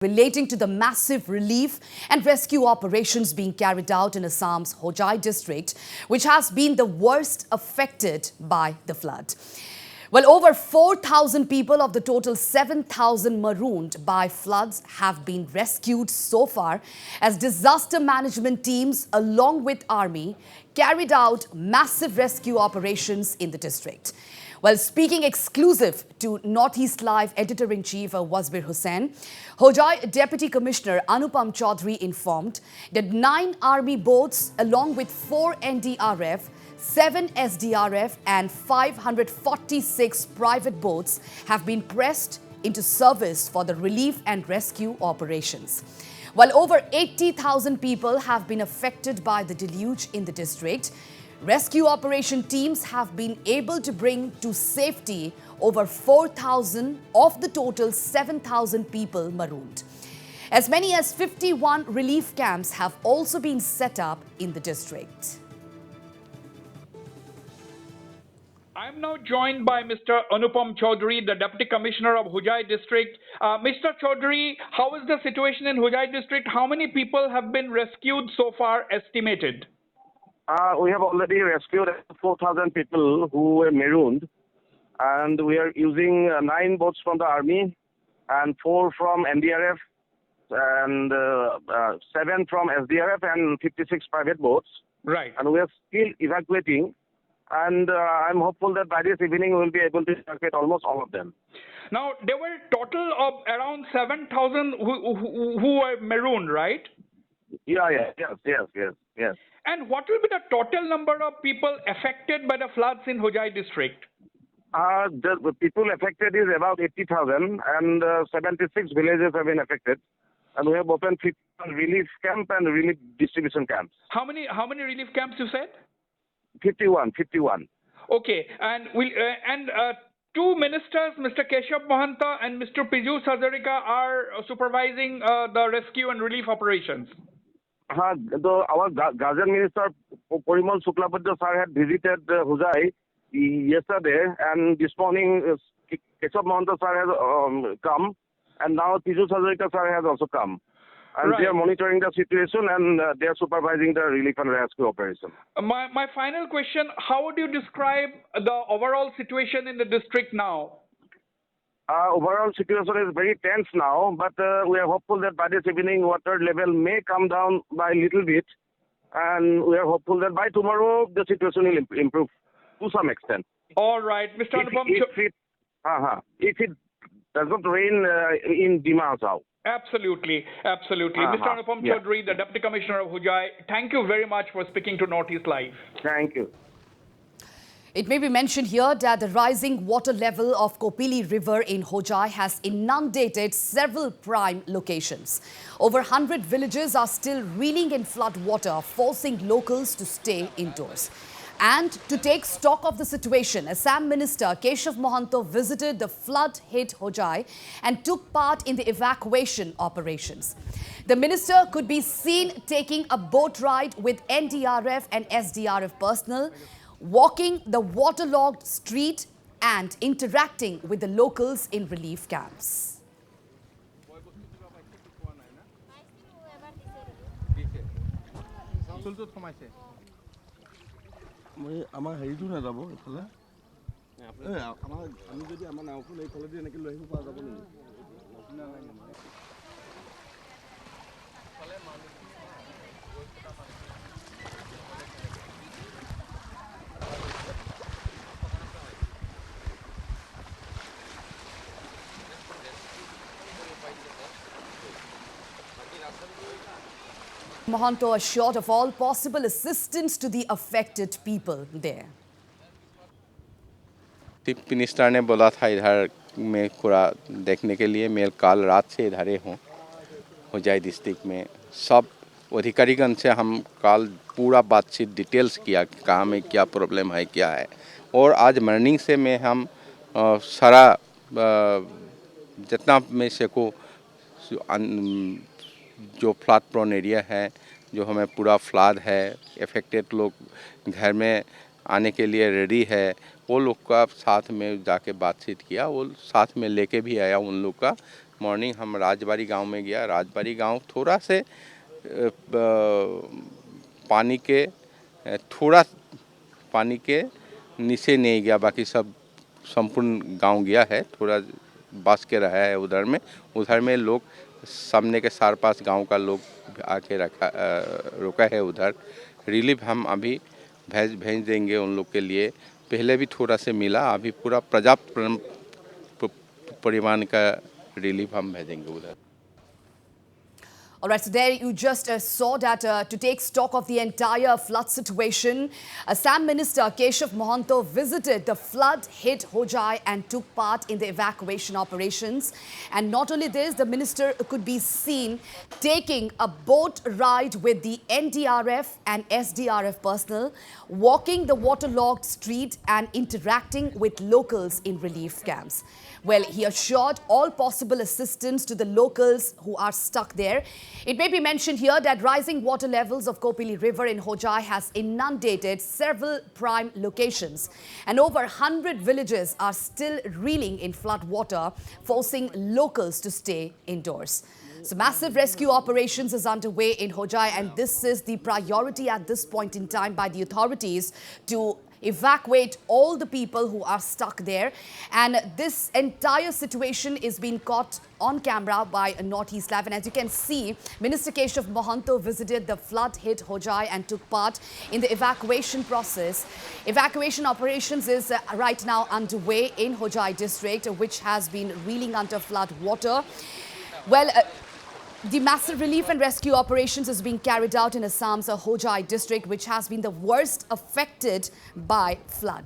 relating to the massive relief and rescue operations being carried out in Assam's Hojai district, which has been the worst affected by the flood. Well, over 4,000 people of the total 7,000 marooned by floods have been rescued so far as disaster management teams along with army carried out massive rescue operations in the district. Well, speaking exclusive to Northeast Live Editor-in-Chief Wasbir Hussain, Hojai Deputy Commissioner Anupam Choudhury informed that 9 army boats along with 4 NDRF, 7 SDRF and 546 private boats have been pressed into service for the relief and rescue operations. While over 80,000 people have been affected by the deluge in the district, rescue operation teams have been able to bring to safety over 4,000 of the total 7,000 people marooned. As many as 51 relief camps have also been set up in the district. I am now joined by Mr. Anupam Choudhury, the Deputy Commissioner of Hojai District. Mr. Choudhury, how is the situation in Hojai District? How many people have been rescued so far, estimated? We have already rescued 4,000 people who were marooned, and we are using 9 boats from the army and 4 from NDRF and 7 from SDRF and 56 private boats. Right. And we are still evacuating, and I'm hopeful that by this evening we will be able to evacuate almost all of them. Now, there were a total of around 7,000 who were marooned, right? Yes. And what will be the total number of people affected by the floods in Hojai district? The people affected is about 80,000, and 76 villages have been affected. And we have opened 51 relief camp and relief distribution camps. How many relief camps you said? 51. Okay, and two ministers, Mr. 𝐀𝐬𝐬𝐿 and Mr. Chief Wasbir Hussain, are supervising the rescue and relief operations. Our Guardian Minister Parimal Suklapadya sir had visited Hojai yesterday, and this morning 𝐀𝐬𝐬𝐿 sir has come, and now Chief Wasbir Hussain sir has also come. And right. They are monitoring the situation, and they are supervising the relief and rescue operation. My final question, how would you describe the overall situation in the district now? Overall situation is very tense now, but we are hopeful that by this evening water level may come down by a little bit, and we are hopeful that by tomorrow the situation will improve to some extent. All right, Mr. Anupam. If it does not rain in Dimao. Absolutely. Mr. Anupam Choudhury, the Deputy Commissioner of Hojai, thank you very much for speaking to Northeast Live. Thank you. It may be mentioned here that the rising water level of Kopili River in Hojai has inundated several prime locations. Over 100 villages are still reeling in flood water, forcing locals to stay indoors. And to take stock of the situation, Assam Minister 𝐾𝐬𝐬𝐿 visited the flood-hit Hojai and took part in the evacuation operations. The minister could be seen taking a boat ride with NDRF and SDRF personnel, walking the waterlogged street and interacting with the locals in relief camps. আমাৰ হেৰিটো নাযাব এইফালে আমি যদি আমাৰ নাওখন এইফালেদি এনেকৈ লৈ আহিব পৰা যাব নেকি? Mohanto assured of all possible assistance to the affected people there. Chief minister ने बोला था इधर में पूरा देखने के लिए। मैं कल रात से इधर हूँ होजाई डिस्ट्रिक्ट में। सब अधिकारीगण से हम कल पूरा बातचीत डिटेल्स किया कि कहाँ में क्या प्रॉब्लम है क्या है। और आज मॉर्निंग से मैं हम सारा जितना में से को जो फ्लड प्रोन एरिया है, जो हमें पूरा फ्लड है, अफेक्टेड लोग घर में आने के लिए रेडी है, वो लोग का साथ में जाके बातचीत किया। वो साथ में लेके भी आया उन लोग का मॉर्निंग हम राजबाड़ी गांव में गया। राजबाड़ी गांव थोड़ा से थोड़ा पानी के नीचे नहीं गया, बाकी सब संपूर्ण गांव गया है। थोड़ा बस के रहा है उधर में लोग सामने के 4-5 गांव का लोग आके रुका है उधर। रिलीफ हम अभी भेज देंगे उन लोग के लिए। पहले भी थोड़ा से मिला, अभी पूरा पर्याप्त परिमाण का रिलीफ हम भेजेंगे उधर। All right, so there you just saw that to take stock of the entire flood situation, Assam Minister 𝐀𝐬𝐬𝐿 visited the flood-hit Hojai and took part in the evacuation operations. And not only this, the minister could be seen taking a boat ride with the NDRF and SDRF personnel, walking the waterlogged street and interacting with locals in relief camps. Well, he assured all possible assistance to the locals who are stuck there. It may be mentioned here that rising water levels of Kopili River in Hojai has inundated several prime locations, and over 100 villages are still reeling in flood water, forcing locals to stay indoors. So massive rescue operations is underway in Hojai, and this is the priority at this point in time by the authorities to evacuate all the people who are stuck there. And this entire situation is being caught on camera by Northeast Live. And as you can see, Minister 𝐀𝐬𝐬𝐿 visited the flood-hit Hojai and took part in the evacuation process. Evacuation operations is right now underway in Hojai district, which has been reeling under flood water. Well, the massive relief and rescue operations is being carried out in Assam's Hojai district, which has been the worst affected by flood.